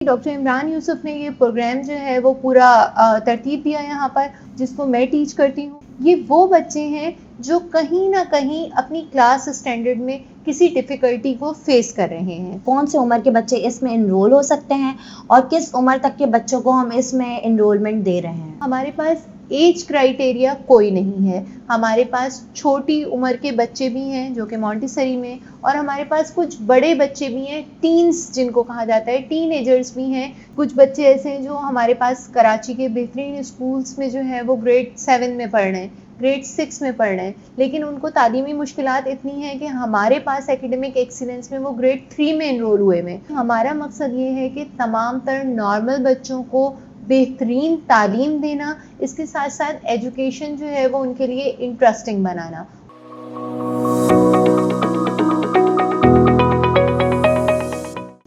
Doctor Imran یوسف نے یہ programme جو ہے وہ پورا ترتیب دیا یہاں پر، جس کو میں ٹیچ کرتی ہوں. یہ وہ بچے ہیں جو کہیں نہ کہیں اپنی کلاس اسٹینڈرڈ میں کسی ڈیفیکلٹی کو فیس کر رہے ہیں. کون سے عمر کے بچے اس میں انرول ہو سکتے ہیں اور کس عمر تک کے بچوں کو ہم اس میں انرولمنٹ دے رہے ہیں؟ ہمارے پاس ایج کرائٹیریا کوئی نہیں ہے. ہمارے پاس چھوٹی عمر کے بچے بھی ہیں جو کہ مونٹیسری میں، اور ہمارے پاس کچھ بڑے بچے بھی ہیں، ٹینز جن کو کہا جاتا ہے، ٹین ایجرز بھی ہیں. کچھ بچے ایسے ہیں جو ہمارے پاس کراچی کے بہترین اسکولز میں جو ہے وہ گریڈ 7 میں پڑھ رہے ہیں، گریڈ 6 میں پڑھ رہے ہیں، لیکن ان کو تعلیمی مشکلات اتنی ہیں کہ ہمارے پاس ایکیڈمک ایکسیلنس میں وہ گریڈ 3 میں انرول ہوئے ہیں. ہمارا مقصد یہ ہے کہ تمام تر نارمل بچوں کو بہترین تعلیم دینا، اس کے ساتھ ساتھ ایجوکیشن جو ہے وہ ان کے لیے انٹرسٹنگ بنانا.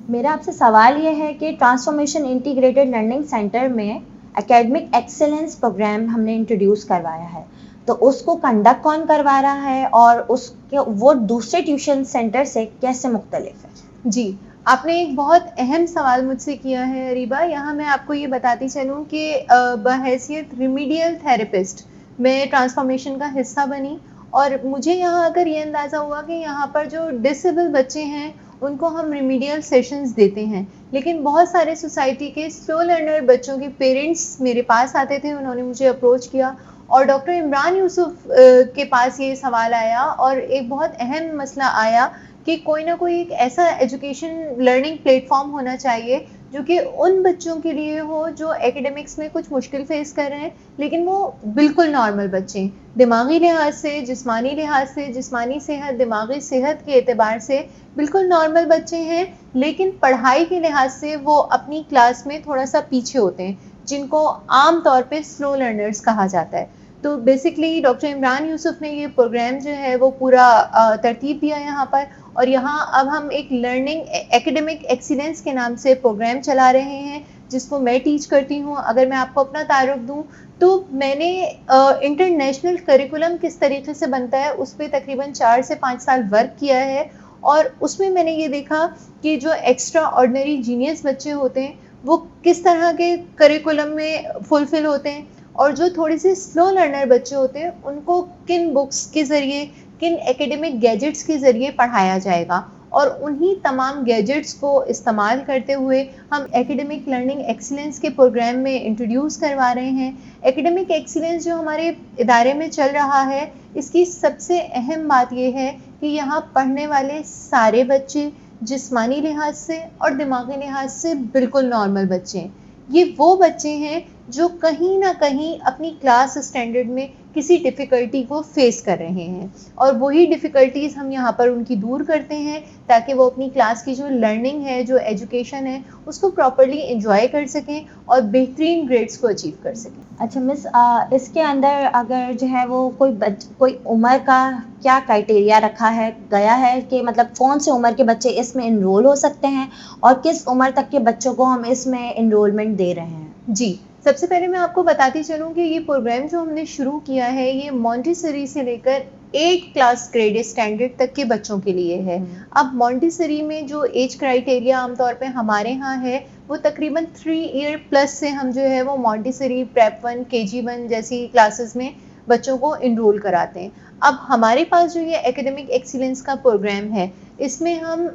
میرا آپ سے سوال یہ ہے کہ ٹرانسفارمیشن انٹیگریٹڈ لرننگ سینٹر میں اکیڈمک ایکسلنس پروگرام ہم نے انٹروڈیوس کروایا ہے، تو اس کو کنڈکٹ کون کروا رہا ہے اور اس کے وہ دوسرے ٹیوشن سینٹر سے کیسے مختلف ہے؟ جی، آپ نے ایک بہت اہم سوال مجھ سے کیا ہے اریبہ. یہاں میں آپ کو یہ بتاتی چلوں کہ بحیثیت ریمیڈیل تھراپسٹ میں ٹرانسفارمیشن کا حصہ بنی، اور مجھے یہاں اگر یہ اندازہ ہوا کہ یہاں پر جو ڈسیبل بچے ہیں ان کو ہم ریمیڈیل سیشنز دیتے ہیں، لیکن بہت سارے سوسائٹی کے سلو لرنر بچوں کے پیرنٹس میرے پاس آتے تھے، انہوں نے مجھے اپروچ کیا، اور ڈاکٹر عمران یوسف کے پاس یہ سوال آیا اور ایک بہت اہم مسئلہ آیا کہ کوئی نہ کوئی ایک ایسا ایجوکیشن لرننگ پلیٹ فارم ہونا چاہیے جو کہ ان بچوں کے لیے ہو جو ایکیڈمکس میں کچھ مشکل فیس کر رہے ہیں، لیکن وہ بالکل نارمل بچے ہیں، دماغی لحاظ سے، جسمانی لحاظ سے، جسمانی صحت، دماغی صحت کے اعتبار سے بالکل نارمل بچے ہیں، لیکن پڑھائی کے لحاظ سے وہ اپنی کلاس میں تھوڑا سا پیچھے ہوتے ہیں، جن کو عام طور پہ سلو لرنرز کہا جاتا ہے. تو بیسکلی ڈاکٹر عمران یوسف نے یہ پروگرام جو ہے وہ پورا ترتیب دیا یہاں پر، اور یہاں اب ہم ایک لرننگ ایکیڈمک ایکسیلنس کے نام سے پروگرام چلا رہے ہیں جس کو میں ٹیچ کرتی ہوں. اگر میں آپ کو اپنا تعارف دوں تو میں نے انٹرنیشنل کریکولم کس طریقے سے بنتا ہے اس پہ تقریباً 4 سے 5 سال ورک کیا ہے، اور اس میں میں نے یہ دیکھا کہ جو ایکسٹرا آرڈنری جینیس بچے ہوتے ہیں وہ کس طرح کے کریکولم میں فلفل ہوتے ہیں، اور جو تھوڑے سے سلو لرنر بچے ہوتے ہیں ان کو کن بکس کے ذریعے، کن ایکیڈمک گیجٹس کے ذریعے پڑھایا جائے گا، اور انہی تمام گیجٹس کو استعمال کرتے ہوئے ہم ایکیڈمک لرننگ ایکسیلنس کے پروگرام میں انٹروڈیوس کروا رہے ہیں. ایکیڈمک ایکسیلنس جو ہمارے ادارے میں چل رہا ہے، اس کی سب سے اہم بات یہ ہے کہ یہاں پڑھنے والے سارے بچے جسمانی لحاظ سے اور دماغی لحاظ سے بالکل نارمل بچے ہیں. یہ وہ بچے ہیں جو کہیں نہ کہیں اپنی کلاس اسٹینڈرڈ میں کسی ڈیفیکلٹی کو فیس کر رہے ہیں، اور وہی ڈیفیکلٹیز ہم یہاں پر ان کی دور کرتے ہیں تاکہ وہ اپنی کلاس کی جو لرننگ ہے، جو ایجوکیشن ہے، اس کو پراپرلی انجوائے کر سکیں اور بہترین گریڈز کو اچیو کر سکیں. اچھا مس، اس کے اندر اگر جو ہے وہ کوئی عمر کا کیا کرائٹیریا رکھا ہے گیا ہے کہ مطلب کون سے عمر کے بچے اس میں انرول ہو سکتے ہیں اور کس عمر تک کے بچوں کو ہم اس میں انرولمنٹ دے رہے ہیں؟ جی، سب سے پہلے میں آپ کو بتاتی چلوں کہ یہ پروگرام جو ہم نے شروع کیا ہے یہ مونٹیسری سے لے کر 8 کلاس گریڈ اسٹینڈرڈ تک کے بچوں کے لیے ہے. اب مونٹیسری میں جو ایج کرائٹیریا عام طور پہ ہمارے ہاں ہے وہ تقریباً 3 ایئر پلس سے ہم جو ہے وہ مونٹیسری پریپ 1 KG1 جیسی کلاسز میں بچوں کو انرول کراتے ہیں. اب ہمارے پاس جو یہ ایکیڈمک ایکسیلنس کا پروگرام ہے اس میں ہم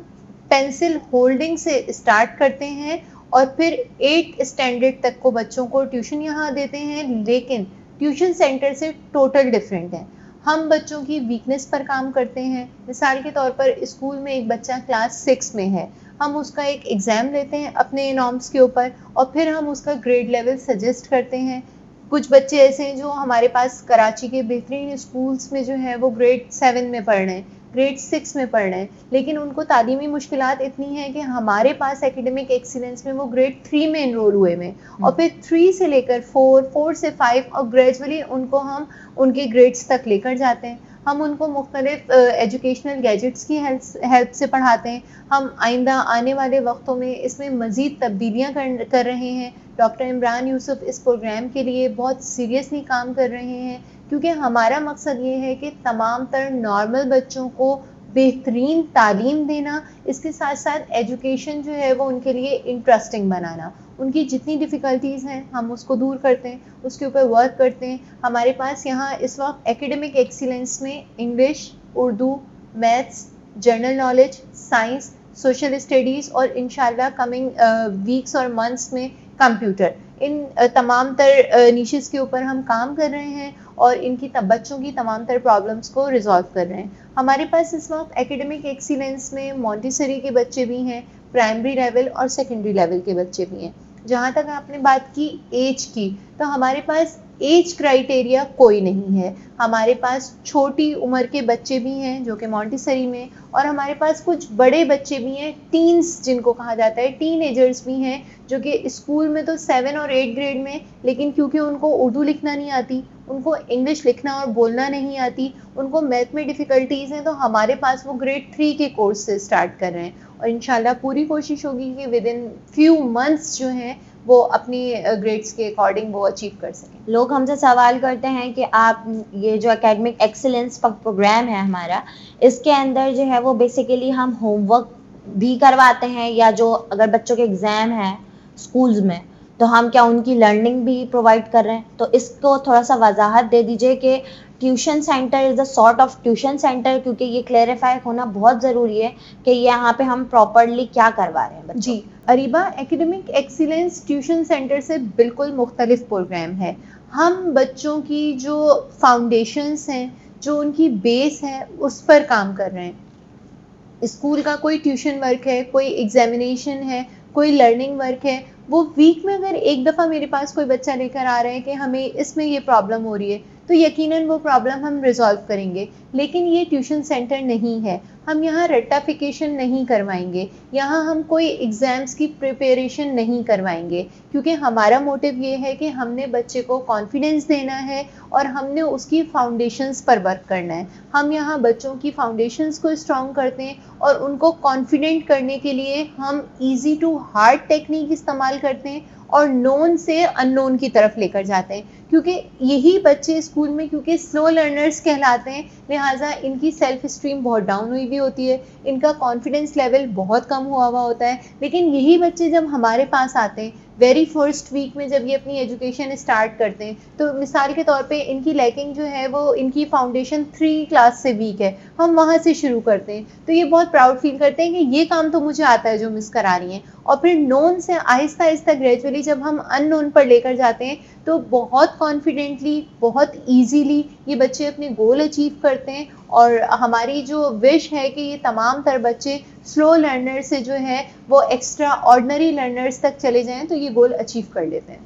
پینسل ہولڈنگ سے اسٹارٹ کرتے ہیں اور پھر 8 اسٹینڈرڈ تک کو بچوں کو ٹیوشن یہاں دیتے ہیں، لیکن ٹیوشن سینٹر سے ٹوٹل ڈیفرنٹ ہیں. ہم بچوں کی ویکنس پر کام کرتے ہیں. مثال کے طور پر اسکول میں ایک بچہ کلاس 6 میں ہے، ہم اس کا ایک ایگزام لیتے ہیں اپنے نارمس کے اوپر اور پھر ہم اس کا گریڈ لیول سجیسٹ کرتے ہیں. کچھ بچے ایسے ہیں جو ہمارے پاس کراچی کے بہترین اسکولز میں جو ہے وہ گریڈ 7 میں پڑھ رہے ہیں، گریڈ 6 میں پڑھ رہے ہیں، لیکن ان کو تعلیمی مشکلات اتنی ہیں کہ ہمارے پاس ایکیڈمک ایکسیلنس میں وہ گریڈ 3 میں انرول ہوئے ہیں، اور پھر 3 سے لے کر 4 سے 5 اور گریجولی ان کو ہم ان کے گریڈز تک لے کر جاتے ہیں. ہم ان کو مختلف ایجوکیشنل گیجٹس کی ہیلپ سے پڑھاتے ہیں. ہم آئندہ آنے والے وقتوں میں اس میں مزید تبدیلیاں کر رہے ہیں. ڈاکٹر عمران یوسف اس پروگرام کے لیے بہت سیریسلی کام کر رہے ہیں، کیونکہ ہمارا مقصد یہ ہے کہ تمام تر نارمل بچوں کو بہترین تعلیم دینا، اس کے ساتھ ساتھ ایجوکیشن جو ہے وہ ان کے لیے انٹرسٹنگ بنانا. ان کی جتنی ڈیفیکلٹیز ہیں ہم اس کو دور کرتے ہیں، اس کے اوپر ورک کرتے ہیں. ہمارے پاس یہاں اس وقت ایکیڈمک ایکسیلنس میں English, Urdu, maths, general knowledge, science, social studies اور انشاءاللہ کمنگ ویکس اور منتھس میں کمپیوٹر، ان تمام تر نیشز کے اوپر ہم کام کر رہے ہیں اور ان کی بچوں کی تمام تر پرابلمس کو ریزالو کر رہے ہیں. ہمارے پاس اس وقت ایکیڈمک ایکسیلنس میں مونٹیسری کے بچے بھی ہیں، پرائمری لیول اور سیکنڈری لیول کے بچے بھی ہیں. جہاں تک آپ نے بات کی ایج کی، تو ہمارے پاس ایج کرائٹیریا کوئی نہیں ہے. ہمارے پاس چھوٹی عمر کے بچے بھی ہیں جو کہ مونٹیسری میں، اور ہمارے پاس کچھ بڑے بچے بھی ہیں، ٹینس جن کو کہا جاتا ہے، ٹین ایجرز بھی ہیں جو کہ اسکول میں تو 7 اور 8 گریڈ میں، لیکن کیونکہ ان کو اردو لکھنا نہیں آتی، ان کو انگلش لکھنا اور بولنا نہیں آتی، ان کو میتھ میں ڈیفیکلٹیز ہیں، تو ہمارے پاس وہ گریڈ 3 کے کورس سے اسٹارٹ کر رہے ہیں. اور انشاءاللہ پوری کوشش ہوگی کہ ود ان فیو منتھس جو ہیں وہ اپنی گریڈس کے اکارڈنگ وہ اچیو کر سکیں. لوگ ہم سے سوال کرتے ہیں کہ آپ یہ جو اکیڈمک ایکسلنس پروگرام ہے ہمارا، اس کے اندر جو ہے وہ بیسیکلی ہم ہوم ورک بھی کرواتے ہیں، یا جو اگر بچوں کے ایگزام ہیں اسکولز میں تو ہم کیا ان کی لرننگ بھی پرووائڈ کر رہے ہیں؟ تو اس کو تھوڑا سا وضاحت دے دیجئے کہ tuition centre is a sort of tuition centre, کیونکہ یہ کلیریفائی ہونا بہت ضروری ہے کہ یہاں پہ ہم پراپرلی کیا کروا رہے ہیں بچوں. جی اریبا، ایکیڈمک ایکسیلنس ٹیوشن سینٹر سے بالکل مختلف پروگرام ہے. ہم بچوں کی جو فاؤنڈیشنز ہیں، جو ان کی بیس ہے، اس پر کام کر رہے ہیں. اسکول کا کوئی ٹیوشن ورک ہے، کوئی ایگزامینیشن ہے، کوئی لرننگ ورک ہے، وہ ویک میں اگر ایک دفعہ میرے پاس کوئی بچہ لے کر آ رہا ہے کہ ہمیں اس میں یہ پرابلم ہو رہی ہے، تو یقیناً وہ پرابلم ہم ریزالو کریں گے. لیکن یہ ٹیوشن سینٹر نہیں ہے. ہم یہاں رٹافیکیشن نہیں کروائیں گے، یہاں ہم کوئی ایگزامس کی پریپریشن نہیں کروائیں گے، کیونکہ ہمارا موٹیو یہ ہے کہ ہم نے بچے کو کانفیڈنس دینا ہے اور ہم نے اس کی فاؤنڈیشنز پر ورک کرنا ہے. ہم یہاں بچوں کی فاؤنڈیشنز کو اسٹرانگ کرتے ہیں اور ان کو کانفیڈنٹ کرنے کے لیے ہم ایزی ٹو ہارڈ ٹیکنیک استعمال کرتے ہیں اور نون سے ان نون کی طرف لے کر جاتے ہیں. کیونکہ یہی بچے اسکول میں کیونکہ سلو لرنرز کہلاتے ہیں، لہٰذا ان کی سیلف اسٹیم بہت ڈاؤن ہوئی ہوئی ہوتی ہے، ان کا کانفیڈنس لیول بہت کم ہوا ہوا ہوتا ہے. لیکن یہی بچے جب ہمارے پاس آتے ہیں ویری فرسٹ ویک میں، جب یہ اپنی ایجوکیشن اسٹارٹ کرتے ہیں، تو مثال کے طور پہ ان کی لیکنگ جو ہے وہ ان کی فاؤنڈیشن 3 کلاس سے ویک ہے، ہم وہاں سے شروع کرتے ہیں. تو یہ بہت پراؤڈ فیل کرتے ہیں کہ یہ کام تو مجھے آتا ہے جو مس کرا رہی ہیں. اور پھر نون سے آہستہ آہستہ گریجولی جب ہم ان نون پر لے کر جاتے ہیں تو بہت کانفیڈنٹلی، بہت ایزیلی یہ بچے اپنے گول اچیو کرتے ہیں. اور ہماری جو وش ہے کہ یہ تمام تر بچے سلو لرنر سے جو ہے وہ ایکسٹرا آرڈنری لرنرز تک چلے جائیں تو یہ گول اچیو کر لیتے ہیں.